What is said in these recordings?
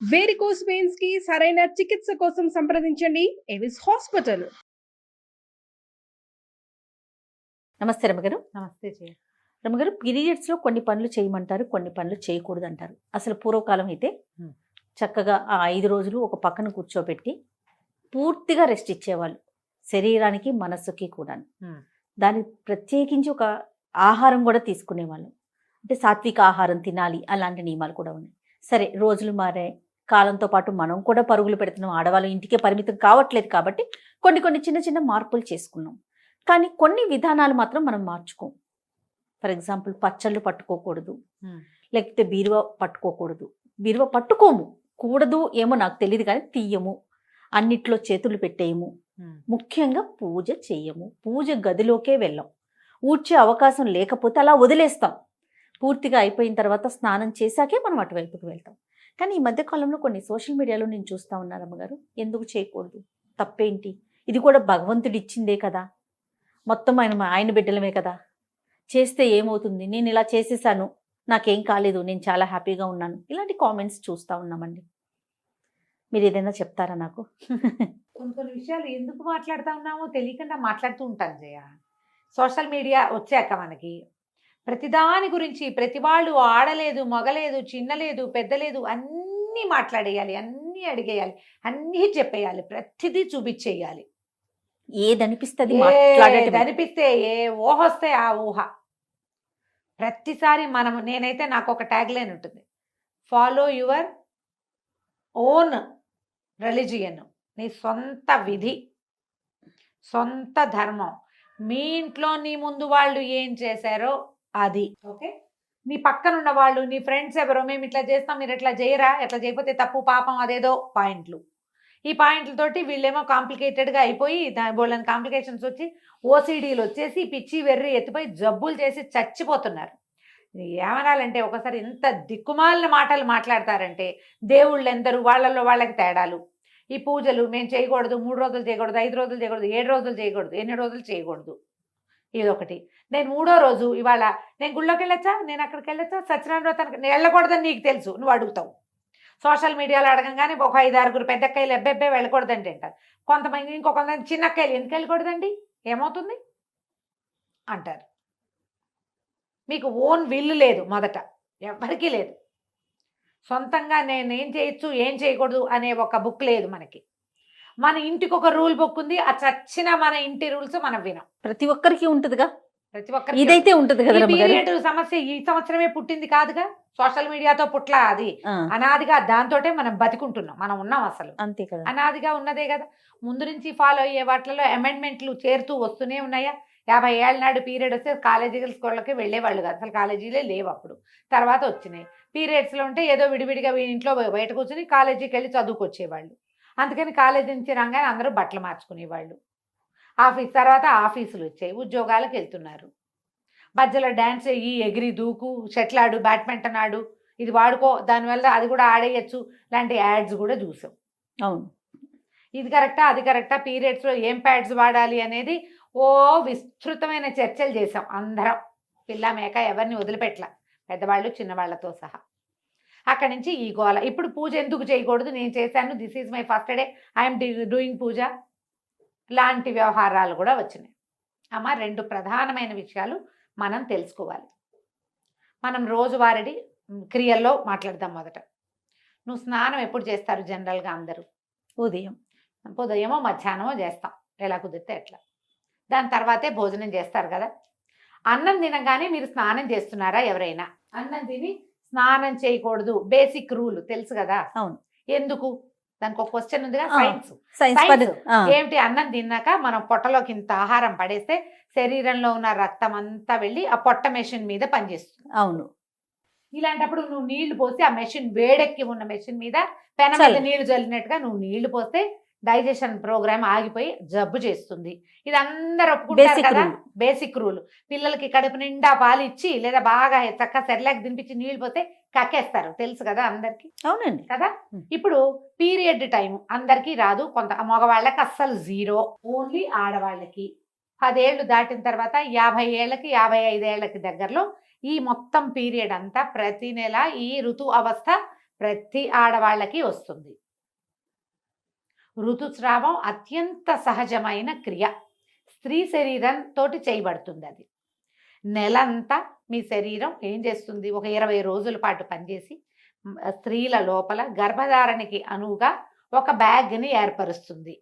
Varicose veins కి సరైన చికిత్స కోసం సంప్రదించండి ఎవిస్ హాస్పిటల్. నమస్తే రమగారు. నమస్తే జయ. రమగారు, పీరియడ్స్లో కొన్ని పనులు చేయమంటారు, కొన్ని పనులు చేయకూడదు అంటారు. అసలు పూర్వకాలం అయితే చక్కగా ఆ 5 రోజులు ఒక పక్కన కూర్చోబెట్టి పూర్తిగా రెస్ట్ ఇచ్చేవాళ్ళు, శరీరానికి మనస్సుకి కూడా. దానికి ప్రత్యేకించి ఒక ఆహారం కూడా తీసుకునేవాళ్ళు, అంటే సాత్విక ఆహారం తినాలి, అలాంటి నియమాలు కూడా ఉన్నాయి. సరే, రోజులు మారాయి, కాలంతో పాటు మనం కూడా పరుగులు పెడుతున్నాం, ఆడవాళ్ళు ఇంటికే పరిమితం కావట్లేదు కాబట్టి కొన్ని చిన్న చిన్న మార్పులు చేసుకున్నాం. కానీ కొన్ని విధానాలు మాత్రం మనం మార్చుకోం. ఫర్ ఎగ్జాంపుల్, పచ్చళ్ళు పట్టుకోకూడదు, లేకపోతే బీరువా పట్టుకోకూడదు. బీరువా పట్టుకోము, కూడదు ఏమో నాకు తెలియదు, కానీ తీయము, అన్నిట్లో చేతులు పెట్టేయము, ముఖ్యంగా పూజ చెయ్యము, పూజ గదిలోకే వెళ్ళాం. ఊడ్చే అవకాశం లేకపోతే అలా వదిలేస్తాం. పూర్తిగా అయిపోయిన తర్వాత స్నానం చేశాకే మనం అటువైపుకి వెళ్తాం. కానీ ఈ మధ్యకాలంలో కొన్ని సోషల్ మీడియాలో నేను చూస్తూ ఉన్నాను అమ్మగారు, ఎందుకు చేయకూడదు, తప్పేంటి, ఇది కూడా భగవంతుడు ఇచ్చిందే కదా, మొత్తం ఆయన బిడ్డలమే కదా, చేస్తే ఏమవుతుంది, నేను ఇలా చేసేసాను, నాకేం కాలేదు, నేను చాలా హ్యాపీగా ఉన్నాను, ఇలాంటి కామెంట్స్ చూస్తూ ఉన్నామండి. మీరు ఏదైనా చెప్తారా నాకు? కొన్ని విషయాలు ఎందుకు మాట్లాడుతూ ఉన్నామో తెలియకుండా మాట్లాడుతూ ఉంటాను జయ. సోషల్ మీడియా వచ్చాక మనకి ప్రతిదాని గురించి ప్రతి వాళ్ళు ఆడలేదు, మగలేదు, చిన్నలేదు, పెద్దలేదు, అన్నీ మాట్లాడేయాలి, అన్నీ అడిగేయాలి, అన్నీ చెప్పేయాలి, ప్రతిదీ చూపించేయాలి. ఏదనిపిస్తుంది అనిపిస్తే ఏ ఊహ వస్తే ఆ ఊహ ప్రతిసారి నేనైతే నాకు ఒక ట్యాగ్ లైన్ ఉంటుంది, ఫాలో యువర్ ఓన్ రిలీజియన్, నీ సొంత విధి, సొంత ధర్మం, మీ ఇంట్లో నీ ముందు వాళ్ళు ఏం చేశారో అది. ఓకే, నీ పక్కనున్న వాళ్ళు, నీ ఫ్రెండ్స్ ఎవరో, మేము ఇట్లా చేస్తాం, మీరు ఎట్లా చేయరా, ఎట్లా చేయకపోతే తప్పు, పాపం, అదేదో పాయింట్లు. ఈ పాయింట్లతోటి వీళ్ళేమో కాంప్లికేటెడ్గా అయిపోయి బోళ్ళని కాంప్లికేషన్స్ వచ్చి ఓసిడీలు వచ్చేసి పిచ్చి వెర్రి ఎత్తిపోయి జబ్బులు చేసి చచ్చిపోతున్నారు. ఏమనాలంటే ఒకసారి ఇంత దిక్కుమాలిన మాటలు మాట్లాడతారంటే, దేవుళ్ళు ఎందరు, వాళ్ళల్లో వాళ్ళకి తేడాలు. ఈ పూజలు మేము చేయకూడదు, 3 రోజులు చేయకూడదు, 5 రోజులు చేయకూడదు, 7 రోజులు చేయకూడదు, ఎన్ని రోజులు చేయకూడదు, ఇదొకటి. నేను 3వ రోజు ఇవాళ నేను గుళ్ళోకి వెళ్ళొచ్చా, నేను అక్కడికి వెళ్ళొచ్చా, సత్యనారాయణ వ్రతానికి నేను వెళ్ళకూడదని నీకు తెలుసు, నువ్వు అడుగుతావు. సోషల్ మీడియాలో అడగంగానే ఒక 5-6 పెద్దక్కయ్యలు ఎబ్బెబ్బే వెళ్ళకూడదండి అంటారు. కొంతమంది ఇంకొంతమంది చిన్నక్కయ్యలు ఎందుకు వెళ్ళకూడదండి, ఏమవుతుంది అంటారు. మీకు ఓన్ విల్లు లేదు, మొదట ఎవరికీ లేదు. సొంతంగా నేను ఏం చేయొచ్చు, ఏం చేయకూడదు అనే ఒక బుక్ లేదు మనకి. మన ఇంటికి ఒక రూల్ బుక్ ఉంది, ఆ చచ్చిన మన ఇంటి రూల్స్ మనం వినం. ప్రతి ఒక్కరికి ఉంటుందిగా, ప్రతి ఒక్కరికి ఇదైతే ఉంటుంది కదా. పీరియడ్ సమస్య ఈ సంవత్సరమే పుట్టింది కాదుగా, సోషల్ మీడియాతో పుట్లా, అది అనాదిగా దాంతోటే మనం బతికుంటున్నాం, మనం ఉన్నాం, అసలు అంతే కదా, అనాదిగా ఉన్నదే కదా. ముందు నుంచి ఫాలో అయ్యే వాటిలో అమెండ్మెంట్లు చేరుతూ వస్తూనే ఉన్నాయా. 50 ఏళ్ళ నాడు పీరియడ్ వస్తే కాలేజీ స్కూళ్ళకి వెళ్ళేవాళ్ళు కాదు, అసలు కాలేజీలే లేవు అప్పుడు, తర్వాత వచ్చినాయి. పీరియడ్స్లో ఉంటే ఏదో విడివిడిగా ఇంట్లో బయట కూర్చొని కాలేజీకి వెళ్ళి చదువుకొచ్చేవాళ్ళు. అందుకని కాలేజీ నుంచి రాగానే అందరూ బట్టలు మార్చుకునేవాళ్ళు. ఆఫీస్ తర్వాత ఆఫీసులు వచ్చాయి, ఉద్యోగాలకు వెళ్తున్నారు. మధ్యలో డ్యాన్స్ అయ్యి, ఎగిరి దూకు, షటిల్ ఆడు, బ్యాడ్మింటన్ ఆడు, ఇది వాడుకో, దానివల్ల అది కూడా ఆడేయచ్చు, లాంటి యాడ్స్ కూడా చూసాం. అవును, ఇది కరెక్టా, అది కరెక్టా, పీరియడ్స్లో ఏం ప్యాడ్స్ వాడాలి అనేది విస్తృతమైన చర్చలు చేసాం అందరం, పిల్ల మేక ఎవరిని వదిలిపెట్టలా, పెద్దవాళ్ళు చిన్నవాళ్లతో సహా. అక్కడి నుంచి ఈ గోల. ఇప్పుడు పూజ ఎందుకు చేయకూడదు, నేను చేశాను, this is my first day, I'm doing puja లాంటి వ్యవహారాలు కూడా వచ్చినాయి. అమ్మ, 2 ప్రధానమైన విషయాలు మనం తెలుసుకోవాలి. మనం రోజువారీ క్రియల్లో మాట్లాడదాం. మొదట, నువ్వు స్నానం ఎప్పుడు చేస్తారు జనరల్గా అందరూ? ఉదయమో మధ్యాహ్నమో చేస్తాం, ఎలా కుదిరితే ఎట్లా. దాని తర్వాతే భోజనం చేస్తారు కదా. అన్నం తినగానే మీరు స్నానం చేస్తున్నారా ఎవరైనా? అన్నం తిని స్నానం చేయకూడదు, బేసిక్ రూల్ తెలుసు కదా. అవును, ఎందుకు? దానికి ఒక క్వశ్చన్ ఉందిగా, సైన్స్. ఏమిటి? అన్నం తిన్నాక మనం పొట్టలోకి ఇంత ఆహారం పడేస్తే శరీరంలో ఉన్న రక్తం అంతా వెళ్ళి ఆ పొట్ట మెషిన్ మీద పనిచేస్తుంది. అవును, ఇలాంటప్పుడు నువ్వు నీళ్లు పోసి ఆ మెషిన్, వేడెక్కి ఉన్న మెషిన్ మీద పెన మీద నీళ్లు చల్లినట్టుగా నువ్వు నీళ్లు పోస్తే డైజెషన్ ప్రోగ్రామ్ ఆగిపోయి జబ్బు చేస్తుంది. ఇది అందరు ఒప్పుకుంటారు కదా, బేసిక్ రూల్. పిల్లలకి కడుపు నిండా పాలు ఇచ్చి లేదా బాగా చక్కగా సెర్లాక్ తినిపించి నీళ్లు పోతే కక్కేస్తారు, తెలుసు కదా అందరికి. అవునండి కదా. ఇప్పుడు పీరియడ్ టైం అందరికీ రాదు, కొంత మగవాళ్ళకి అస్సలు 0, ఓన్లీ ఆడవాళ్ళకి. 10 ఏళ్ళు దాటిన తర్వాత 50 ఏళ్ళకి 55 ఏళ్ళకి దగ్గరలో ఈ మొత్తం పీరియడ్ అంతా ప్రతి నెల ఈ ఋతు అవస్థ ప్రతి ఆడవాళ్ళకి వస్తుంది. ఋతుస్రావం అత్యంత సహజమైన క్రియ. స్త్రీ శరీరంతో చేయబడుతుంది అది. నెలంతా మీ శరీరం ఏం చేస్తుంది, ఒక 20 రోజుల పాటు పనిచేసి స్త్రీల లోపల గర్భధారణకి అనువుగా ఒక బ్యాగ్ని ఏర్పరుస్తుంది.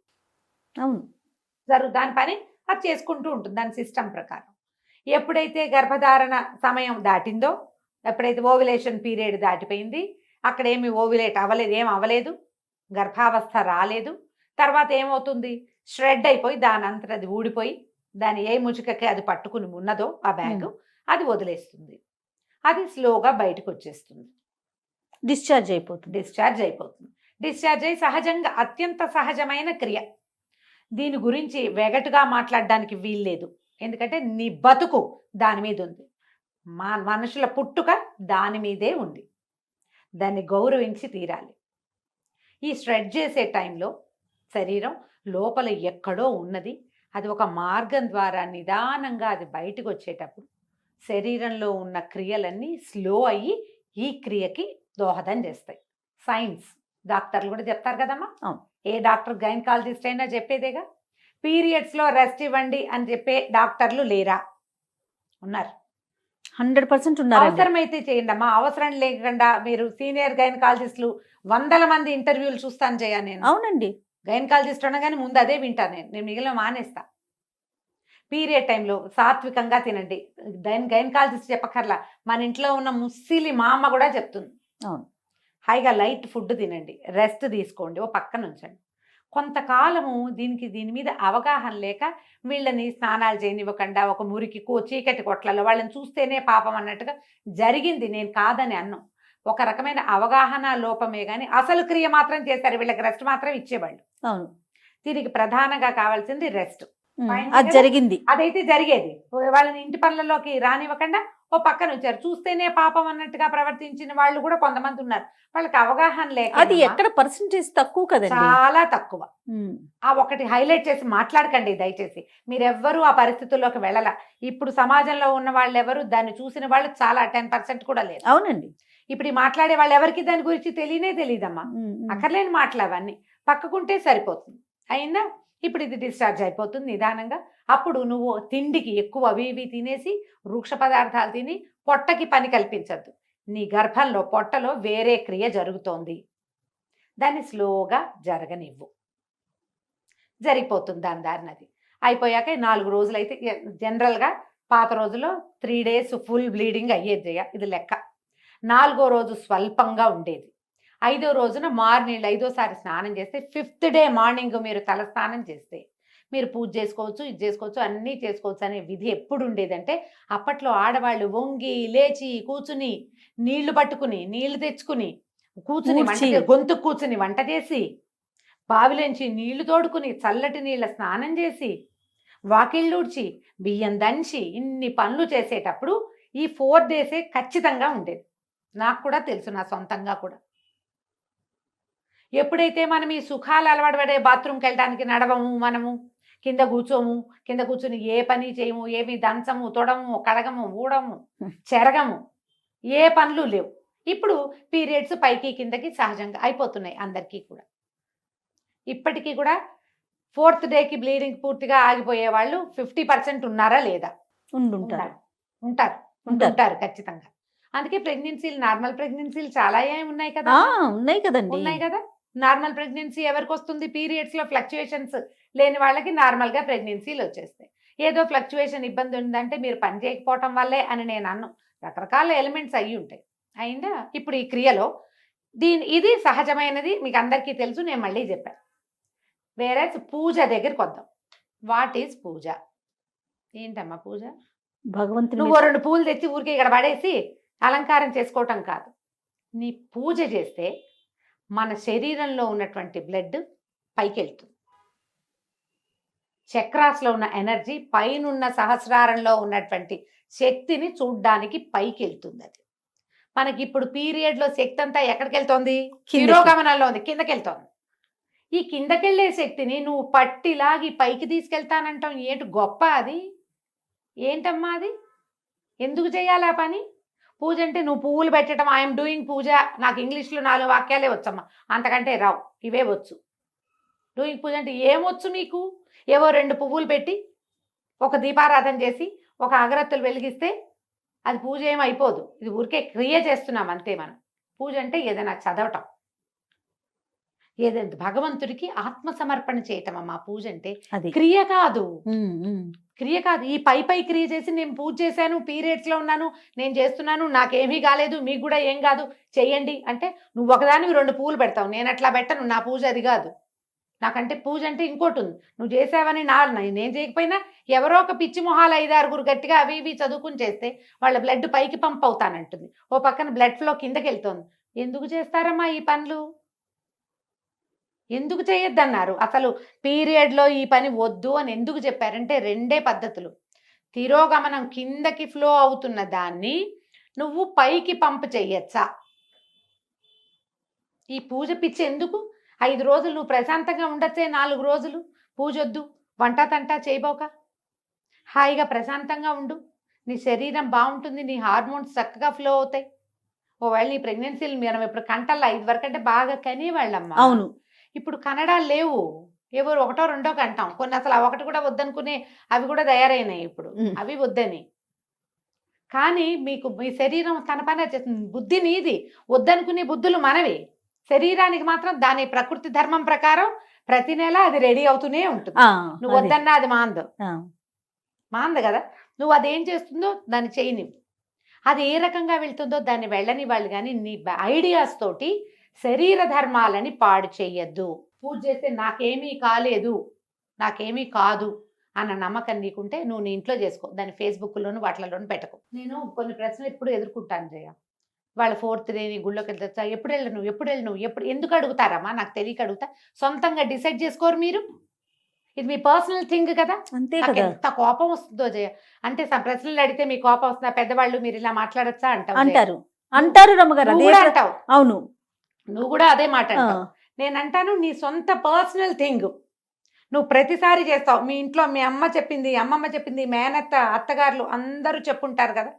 అవును. దాని పని అది చేసుకుంటూ ఉంటుంది దాని సిస్టమ్ ప్రకారం. ఎప్పుడైతే గర్భధారణ సమయం దాటిందో, ఎప్పుడైతే ఓవ్యులేషన్ పీరియడ్ దాటిపోయింది, అక్కడ ఏమి ఓవ్యులేట్ అవ్వలేదు, ఏం అవ్వలేదు, గర్భావస్థ రాలేదు, తర్వాత ఏమవుతుంది, షెడ్ అయిపోయి దాని అంతట అది ఊడిపోయి దాని ఏ ముచుకకి అది పట్టుకుని ఉన్నదో ఆ బ్యాగ్ అది వదిలేస్తుంది. అది స్లోగా బయటకు వచ్చేస్తుంది, డిశ్చార్జ్ అయిపోతుంది. డిశ్చార్జ్ అయ్యి సహజంగా అత్యంత సహజమైన క్రియ. దీని గురించి వెగటుగా మాట్లాడడానికి వీల్లేదు, ఎందుకంటే నీ బతుకు దాని మీద ఉంది, మనుషుల పుట్టుక దాని మీదే ఉంది, దాన్ని గౌరవించి తీరాలి. ఈ షెడ్ చేసే టైంలో శరీరం లోపల ఎక్కడో ఉన్నది, అది ఒక మార్గం ద్వారా నిదానంగా అది బయటకు వచ్చేటప్పుడు శరీరంలో ఉన్న క్రియలన్నీ స్లో అయ్యి ఈ క్రియకి దోహదం చేస్తాయి. సైన్స్ డాక్టర్లు కూడా చెప్తారు కదమ్మా. ఏ డాక్టర్ గైనకాలజిస్ట్ అయినా చెప్పేదేగా. పీరియడ్స్లో రెస్ట్ ఇవ్వండి అని చెప్పే డాక్టర్లు లేరా? ఉన్నారు, 100% ఉన్నారు. అవసరమైతే చేయండి అమ్మా, అవసరం లేకుండా మీరు సీనియర్ గైనకాలజిస్టులు 100 మంది ఇంటర్వ్యూలు చూస్తాను చేయ నేను. అవునండి. గైనకాలజిస్ట్ అనగానే ముందు అదే వింటాను నేను మిగిలిన మానేస్తా. పీరియడ్ టైంలో సాత్వికంగా తినండి, గైనకాలజిస్ట్ చెప్పకర్లా, మన ఇంట్లో ఉన్న ముస్సిలి మా అమ్మ కూడా చెప్తుంది. అవును, హాయిగా లైట్ ఫుడ్ తినండి, రెస్ట్ తీసుకోండి, ఓ పక్కన ఉంచండి. కొంతకాలము దీని మీద అవగాహన లేక వీళ్ళని స్నానాలు చేయనివ్వకుండా ఒక మురికి చీకటి కొట్లలో వాళ్ళని చూస్తేనే పాపం అన్నట్టుగా జరిగింది. నేను కాదని అన్నం, ఒక రకమైన అవగాహన లోపమే కానీ అసలు క్రియ మాత్రం చేశారు, వీళ్ళకి రెస్ట్ మాత్రం ఇచ్చేవాళ్ళు. అవును, దీనికి ప్రధానంగా కావాల్సింది రెస్ట్. అది జరిగింది, అదైతే జరిగేది. వాళ్ళని ఇంటి పనులలోకి రానివ్వకుండా ఓ పక్కన వచ్చారు, చూస్తేనే పాపం అన్నట్టుగా ప్రవర్తించిన వాళ్ళు కూడా కొంతమంది ఉన్నారు. వాళ్ళకి అవగాహన లేక, అది ఎక్కడ పర్సెంటేజ్ తక్కువ కదండి, చాలా తక్కువ. ఆ ఒకటి హైలైట్ చేసి మాట్లాడకండి దయచేసి, మీరెవ్వరూ ఆ పరిస్థితుల్లోకి వెళ్ళాల. ఇప్పుడు సమాజంలో ఉన్న వాళ్ళు ఎవరు దాన్ని చూసిన వాళ్ళు చాలా 10% కూడా లేదు. అవునండి. ఇప్పుడు మాట్లాడే వాళ్ళు ఎవరికి దాని గురించి తెలియదమ్మా. అక్కర్లేని మాటలు అవన్నీ పక్కకుంటే సరిపోతుంది. అయినా ఇప్పుడు ఇది డిశ్చార్జ్ అయిపోతుంది నిదానంగా. అప్పుడు నువ్వు తిండికి ఎక్కువ అవి ఇవి తినేసి వృక్ష పదార్థాలు తిని పొట్టకి పని కల్పించద్దు. నీ గర్భంలో పొట్టలో వేరే క్రియ జరుగుతోంది, దాన్ని స్లోగా జరగనివ్వు, జరిగిపోతుంది దాని దారినది. అయిపోయాక 4 రోజులు అయితే జనరల్గా పాత రోజుల్లో 3 days ఫుల్ బ్లీడింగ్ అయ్యేది, ఇది లెక్క. 4వ రోజు స్వల్పంగా ఉండేది. 5వ రోజున మార్నింగ్ 5వసారి స్నానం చేస్తే 5th day మార్నింగ్ మీరు తల స్నానం చేస్తే మీరు పూజ చేసుకోవచ్చు, ఇది చేసుకోవచ్చు, అన్నీ చేసుకోవచ్చు అనే విధి ఎప్పుడు ఉండేదంటే, అప్పట్లో ఆడవాళ్ళు వంగి లేచి కూర్చుని నీళ్లు పట్టుకుని నీళ్లు తెచ్చుకుని కూర్చుని గొంతు కూర్చుని వంట చేసి బావిలోంచి నీళ్లు తోడుకుని చల్లటి నీళ్ళ స్నానం చేసి వాకిళ్ళూడ్చి బియ్యం దంచి ఇన్ని పనులు చేసేటప్పుడు ఈ 4 days ఖచ్చితంగా ఉండేది. నాకు కూడా తెలుసు, నా సొంతంగా కూడా. ఎప్పుడైతే మనం ఈ సుఖాలు అలవాటు పడే బాత్రూమ్కి వెళ్ళడానికి నడవము, మనము కింద కూర్చొని ఏ పని చేయము, ఏమి దంచము, తొడము, కడగము, ఊడము, చెరగము, ఏ పనులు లేవు. ఇప్పుడు పీరియడ్స్ పైకి కిందకి సహజంగా అయిపోతున్నాయి అందరికీ కూడా. ఇప్పటికీ కూడా 4th dayకి బ్లీడింగ్ పూర్తిగా ఆగిపోయే వాళ్ళు 50% ఉన్నారా లేదా? ఉంటారు ఖచ్చితంగా. అందుకే ప్రెగ్నెన్సీలు, నార్మల్ ప్రెగ్నెన్సీలు చాలా ఉన్నాయి కదా. ఉన్నాయి కదా. నార్మల్ ప్రెగ్నెన్సీ ఎవరికి వస్తుంది? పీరియడ్స్లో ఫ్లక్చుయేషన్స్ లేని వాళ్ళకి నార్మల్గా ప్రెగ్నెన్సీలు వచ్చేస్తాయి. ఏదో ఫ్లక్చుయేషన్ ఇబ్బంది ఉందంటే మీరు పని చేయకపోవటం వల్లే అని నేను అన్ను, రకరకాల ఎలిమెంట్స్ అయ్యి ఉంటాయి. అయినా ఇప్పుడు ఈ క్రియలో ఇది సహజమైనది, మీకు అందరికీ తెలుసు, నేను మళ్ళీ చెప్పాను. వేరే పూజ దగ్గరికి వద్దాం. వాట్ ఈజ్ పూజ? ఏంటమ్మా పూజ? భగవంతుడు నువ్వు 2 పూలు తెచ్చి ఊరికే ఇక్కడ పడేసి అలంకారం చేసుకోవటం కాదు. నీ పూజ చేస్తే మన శరీరంలో ఉన్నటువంటి బ్లడ్ పైకి వెళ్తుంది, చక్రాస్లో ఉన్న ఎనర్జీ పైనున్న సహస్రారంలో ఉన్నటువంటి శక్తిని చూడ్డానికి పైకి వెళ్తుంది. అది మనకి ఇప్పుడు పీరియడ్లో శక్తి అంతా ఎక్కడికి వెళ్తోంది? తిరోగమనంలో ఉంది, కిందకి వెళ్తోంది. ఈ కిందకెళ్ళే శక్తిని నువ్వు పట్టిలాగి పైకి తీసుకెళ్తానంటాం, ఏంటి గొప్ప అది? ఏంటమ్మా అది? ఎందుకు చేయాలి ఆ పని? పూజ అంటే నువ్వు పువ్వులు పెట్టడం, ఐఎమ్ డూయింగ్ పూజ, నాకు ఇంగ్లీష్లో 4 వాక్యాలే వచ్చమ్మా, అంతకంటే రావు, ఇవే వచ్చు. డూయింగ్ పూజ అంటే ఏమొచ్చు మీకు? ఏవో 2 పువ్వులు పెట్టి ఒక దీపారాధన చేసి ఒక అగరత్తులు వెలిగిస్తే అది పూజ ఏం అయిపోదు. ఇది ఊరికే క్రియ చేస్తున్నాం అంతే మనం. పూజ అంటే ఏదైనా చదవటం, ఏదైనా భగవంతుడికి ఆత్మ సమర్పణ చేయటం అమ్మా పూజ అంటే. అది క్రియ కాదు, ఉమ్, ఉమ్. క్రియ కాదు. ఈ పై క్రియ చేసి నేను పూజ చేశాను, పీరియడ్స్లో ఉన్నాను, నేను చేస్తున్నాను, నాకేమీ కాలేదు, మీకు కూడా ఏం కాదు, చెయ్యండి అంటే నువ్వు ఒకదానివి 2 పువ్వులు పెడతావు. నేను అట్లా పెట్టను, నా పూజ అది కాదు. నాకంటే పూజ అంటే ఇంకోటి ఉంది. నువ్వు చేసావని నేను చేయకపోయినా ఎవరో ఒక పిచ్చి మొహాలు 5-6 గట్టిగా అవి ఇవి చదువుకుని చేస్తే వాళ్ళ బ్లడ్ పైకి పంప్ అవుతానంటుంది, ఓ పక్కన బ్లడ్ ఫ్లో కిందకి వెళ్తుంది. ఎందుకు చేస్తారమ్మా ఈ పనులు? ఎందుకు చేయొద్దన్నారు? అసలు పీరియడ్లో ఈ పని వద్దు అని ఎందుకు చెప్పారంటే 2 పద్ధతులు. తిరోగమనం కిందకి ఫ్లో అవుతున్న దాన్ని నువ్వు పైకి పంప్ చెయ్యొచ్చా? ఈ పూజ పిచ్చి ఎందుకు? 5 రోజులు నువ్వు ప్రశాంతంగా ఉండొచ్చే, 4 రోజులు పూజ వద్దు, వంట తంట చేయబోక హాయిగా ప్రశాంతంగా ఉండు, నీ శరీరం బాగుంటుంది, నీ హార్మోన్స్ చక్కగా ఫ్లో అవుతాయి. ఒకవేళ నీ ప్రెగ్నెన్సీలు మనం ఇప్పుడు కంటల్లో 5 వరకు అంటే బాగా కనేవాళ్ళమ్మా. అవును. ఇప్పుడు కన్నడాలు లేవు, ఎవరు 1, 2 కంటాం. కొన్ని అసలు ఆ 1 కూడా వద్దనుకునే అవి కూడా తయారైనాయి ఇప్పుడు, అవి వద్దని. కానీ మీకు మీ శరీరం తన పని చేస్తుంది. బుద్ధి నీది, వద్దనుకునే బుద్ధులు మనవి. శరీరానికి మాత్రం దాని ప్రకృతి ధర్మం ప్రకారం ప్రతి నెల అది రెడీ అవుతూనే ఉంటుంది. నువ్వు వద్దన్నా అది మాంద కదా. నువ్వు అదేం చేస్తుందో దాన్ని చేయని, అది ఏ రకంగా వెళ్తుందో దాన్ని వెళ్ళని వాళ్ళు. కానీ నీ ఐడియాస్ తోటి శరీర ధర్మాలని పాడు చెయ్యొద్దు. పూజ చేస్తే నాకేమీ కాలేదు, నాకేమీ కాదు అన్న నమ్మకం నీకుంటే నువ్వు నీ ఇంట్లో చేసుకో, దాన్ని ఫేస్బుక్లోను వాటిలోనూ పెట్టకు. నేను కొన్ని ప్రశ్నలు ఎప్పుడు ఎదుర్కొంటాను జయ. వాళ్ళ 4th డే నీ గుళ్ళోకి వెళ్తా, ఎప్పుడు వెళ్ళను ఎందుకు అడుగుతారమ్మా? నాకు తెలియక అడుగుతా. సొంతంగా డిసైడ్ చేసుకోరు మీరు. ఇది మీ పర్సనల్ థింగ్ కదా. అంతే నాకు కదా. ఎంత కోపం వస్తుందో జయ. అంటే ప్రశ్నలు అడిగితే మీ కోపం వస్తుందా? పెద్దవాళ్ళు మీరు ఇలా మాట్లాడచ్చా అంటారు రమ్మగారు. నువ్వు కూడా అంటావు. అవును, నువ్వు కూడా అదే మాట అంటావు. నేను అంటాను నీ సొంత పర్సనల్ థింగ్ నువ్వు ప్రతిసారి చేస్తావు. మీ ఇంట్లో మీ అమ్మ చెప్పింది, అమ్మమ్మ చెప్పింది, మేనత్త, అత్తగారులు అందరూ చెప్పుంటారు కదా,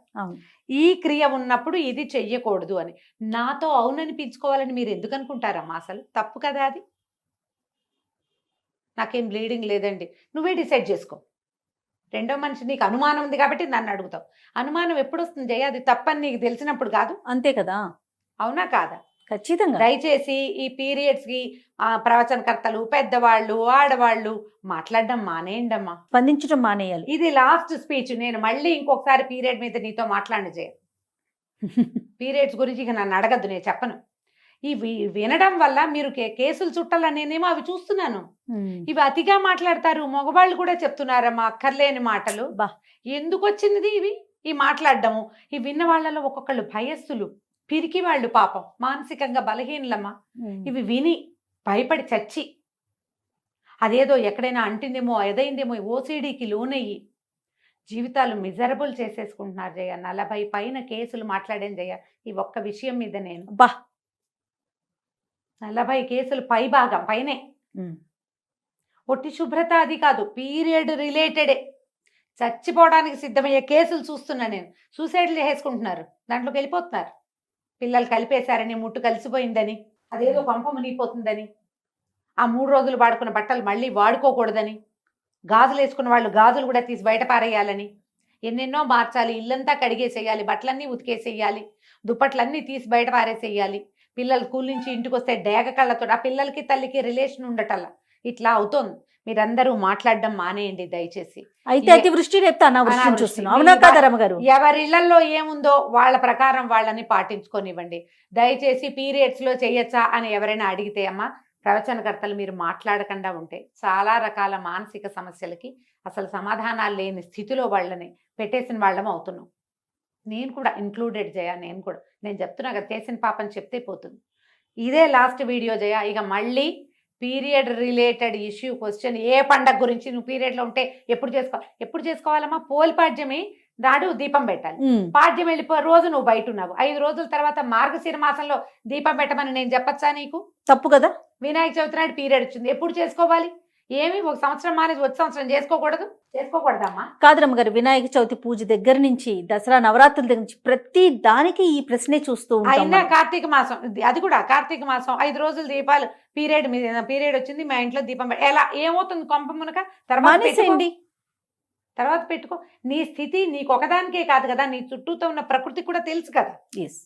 ఈ క్రియ ఉన్నప్పుడు ఇది చెయ్యకూడదు అని. నాతో అవుననిపించుకోవాలని మీరు ఎందుకు అనుకుంటారమ్మా? అసలు తప్పు కదా అది. నాకేం బ్లీడింగ్ లేదండి, నువ్వే డిసైడ్ చేసుకో. రెండో మనిషి నీకు అనుమానం ఉంది కాబట్టి నన్ను అడుగుతావు. అనుమానం ఎప్పుడు వస్తుంది జయ? అది తప్పని నీకు తెలిసినప్పుడు కాదు. అంతే కదా. అవునా కాదా? ఖచ్చితంగా. దయచేసి ఈ పీరియడ్స్కి ప్రవచనకర్తలు, పెద్దవాళ్ళు, ఆడవాళ్ళు మాట్లాడడం మానేయండి అమ్మా, స్పందించడం మానేయాలి. ఇది లాస్ట్ స్పీచ్. నేను మళ్ళీ ఇంకొకసారి పీరియడ్ మీద నీతో మాట్లాడి చేయ. పీరియడ్స్ గురించి ఇక నన్ను అడగద్దు, నేను చెప్పను. ఇవి వినడం వల్ల మీరు కేసులు చుట్టాలనేనేమో అవి చూస్తున్నాను. ఇవి అతిగా మాట్లాడతారు, మగవాళ్ళు కూడా చెప్తున్నారమ్మా అక్కర్లేని మాటలు. ఎందుకు వచ్చింది ఇవి ఈ మాట్లాడడము? ఈ విన్న వాళ్ళలో ఒక్కొక్కళ్ళు భయస్థులు, పిరికి వాళ్ళు, పాపం మానసికంగా బలహీనలమ్మా. ఇవి విని భయపడి చచ్చి అదేదో ఎక్కడైనా అంటిందేమో, ఏదైందేమో, ఓసిడీకి లోనయ్యి జీవితాలు మిజరబుల్ చేసేసుకుంటున్నారు జయ. 40 పైన కేసులు మాట్లాడాను జయ ఈ ఒక్క విషయం మీద. నేను 40 కేసులు భాగం పైనే. ఒట్టి శుభ్రత అది కాదు, పీరియడ్ రిలేటెడే చచ్చిపోవడానికి సిద్ధమయ్యే కేసులు చూస్తున్నా నేను. సూసైడ్లు చేసుకుంటున్నారు, దాంట్లోకి వెళ్ళిపోతున్నారు. పిల్లలు కలిపేశారని, ముట్టు కలిసిపోయిందని, అదేదో పంప మునిగిపోతుందని, ఆ 3 రోజులు వాడుకున్న బట్టలు మళ్ళీ వాడుకోకూడదని, గాజులు వేసుకున్న వాళ్ళు గాజులు కూడా తీసి బయట పారేయాలని, ఎన్నెన్నో మార్చాలి, ఇల్లంతా కడిగేసేయాలి, బట్టలన్నీ ఉతికేసేయాలి, దుప్పట్లన్నీ తీసి బయట పారేసేయాలి, పిల్లలు స్కూల్ నుంచి ఇంటికి వస్తే డేగ కళ్ళతో ఆ పిల్లలకి తల్లికి రిలేషన్ ఉండటల్లా ఇట్లా అవుతోంది. మీరందరూ మాట్లాడడం మానేయండి దయచేసి. అయితే అతివృష్టి రేపు అనావృష్టిని చూస్తున్నాం. అవునా కాదా రమ్మగారు? ఎవరి ఇళ్లలో ఏముందో వాళ్ళ ప్రకారం వాళ్ళని పాటించుకోనివ్వండి దయచేసి. పీరియడ్స్ లో చేయొచ్చా అని ఎవరైనా అడిగితే అమ్మా, ప్రవచనకర్తలు మీరు మాట్లాడకుండా ఉంటే చాలా రకాల మానసిక సమస్యలకి అసలు సమాధానాలు లేని స్థితిలో వాళ్ళని పెట్టేసిన వాళ్ళం అవుతున్నాం. నేను కూడా ఇంక్లూడెడ్ జయ. నేను చెప్తున్నా కదా, చేసిన పాపని చెప్తే పోతుంది. ఇదే లాస్ట్ వీడియో జయ. ఇక మళ్ళీ పీరియడ్ రిలేటెడ్ ఇష్యూ క్వశ్చన్, ఏ పండగ గురించి నువ్వు పీరియడ్లో ఉంటే ఎప్పుడు చేసుకోవాలమ్మా? పోలిపాడ్యమి నాడు దీపం పెట్టాలి. పాడ్యం వెళ్ళిపో రోజు నువ్వు బయట ఉన్నావు, 5 రోజుల తర్వాత మార్గశిర మాసంలో దీపం పెట్టమని నేను చెప్పచ్చా నీకు? తప్పు కదా. వినాయక చవితి నాడు పీరియడ్ వచ్చింది, ఎప్పుడు చేసుకోవాలి? ఏమి ఒక సంవత్సరం మానేసి వచ్చే సంవత్సరం చేసుకోకూడదమ్మా. కాదు రమ్మగారు, వినాయక చవితి పూజ దగ్గర నుంచి దసరా నవరాత్రుల దగ్గర నుంచి ప్రతి దానికి ఈ ప్రశ్నే చూస్తూ ఉంటాం అయినా మనం. కార్తీక మాసం అది కూడా కార్తీక మాసం 5 రోజులు దీపాలు పీరియడ్ వచ్చింది మా ఇంట్లో దీపం ఎలా ఏమవుతుంది కొంప మునక మానేసేయండి. తర్వాత పెట్టుకో. నీ స్థితి నీకు ఒకదానికే కాదు కదా, నీ చుట్టూతో ఉన్న ప్రకృతి కూడా తెలుసు కదా. ఎస్,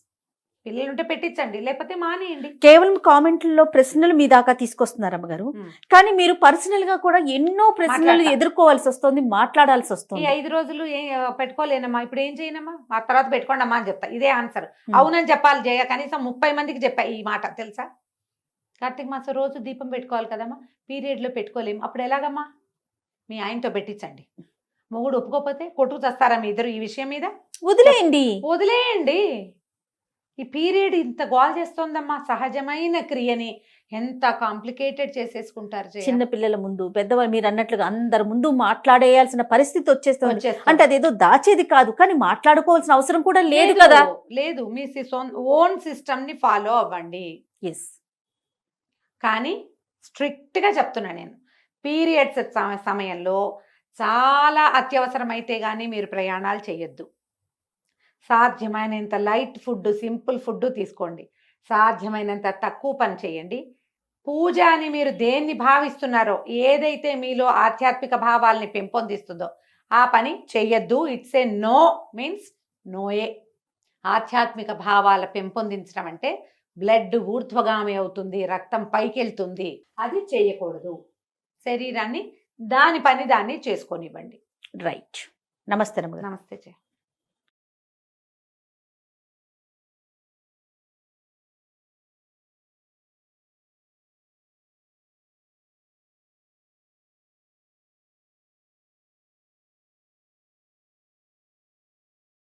పిల్లలుంటే పెట్టించండి, లేకపోతే మానేయండి. కేవలం కామెంట్లలో ప్రశ్నలు మీ దాకా తీసుకొస్తున్నారు అమ్మగారు, కానీ మీరు పర్సనల్ గా కూడా ఎన్నో ప్రశ్నలు మాట్లాడతా. ఎదుర్కోవాల్సి వస్తుంది, మాట్లాడాల్సి ఈ వస్తుంది. 5 రోజులు పెట్టుకోలేనమ్మా, ఇప్పుడు ఏం చేయనమ్మా, ఆ తర్వాత పెట్టుకోండి అమ్మా అని చెప్తా. ఇదే ఆన్సర్. అవునని చెప్పాలి జయ, కనీసం 30 మందికి చెప్పా ఈ మాట, తెలుసా? కార్తీక మాసం రోజు దీపం పెట్టుకోవాలి కదమ్మా, పీరియడ్ లో పెట్టుకోలేము, అప్పుడు ఎలాగమ్మా? మీ ఆయనతో పెట్టించండి. మొగుడు ఒప్పుకోకపోతే కొట్టుకు చేస్తారా మీ ఇద్దరు ఈ విషయం మీద? వదిలేయండి. ఈ పీరియడ్ ఇంత గోల్ చేస్తోందమ్మా, సహజమైన క్రియని ఎంత కాంప్లికేటెడ్ చేసేసుకుంటారు జయ. చిన్న పిల్లల ముందు, పెద్దవాళ్ళు మీరు అన్నట్లుగా అందరి ముందు మాట్లాడేయాల్సిన పరిస్థితి వచ్చేస్తుంది. అంటే అదేదో దాచేది కాదు, కానీ మాట్లాడుకోవాల్సిన అవసరం కూడా లేదు కదా. లేదు, మీ ఓన్ సిస్టమ్ ని ఫాలో అవ్వండి. ఎస్, కానీ స్ట్రిక్ట్ గా చెప్తున్నా నేను, పీరియడ్స్ సమయంలో చాలా అత్యవసరమైతే కానీ మీరు ప్రయాణాలు చేయొద్దు. సాధ్యమైనంత లైట్ ఫుడ్, సింపుల్ ఫుడ్ తీసుకోండి. సాధ్యమైనంత తక్కువ పని చేయండి. పూజ అని మీరు దేన్ని భావిస్తున్నారో, ఏదైతే మీలో ఆధ్యాత్మిక భావాల్ని పెంపొందిస్తుందో ఆ పని చెయ్యొద్దు. ఇట్స్ ఏ నో మీన్స్ నోయే. ఆధ్యాత్మిక భావాల పెంపొందించడం అంటే బ్లడ్ ఊర్ధ్వగామి అవుతుంది, రక్తం పైకి వెళ్తుంది, అది చేయకూడదు. శరీరాన్ని దాని పని దాన్ని చేసుకోనివ్వండి. రైట్. నమస్తే రమ్మగారు. నమస్తే జయ.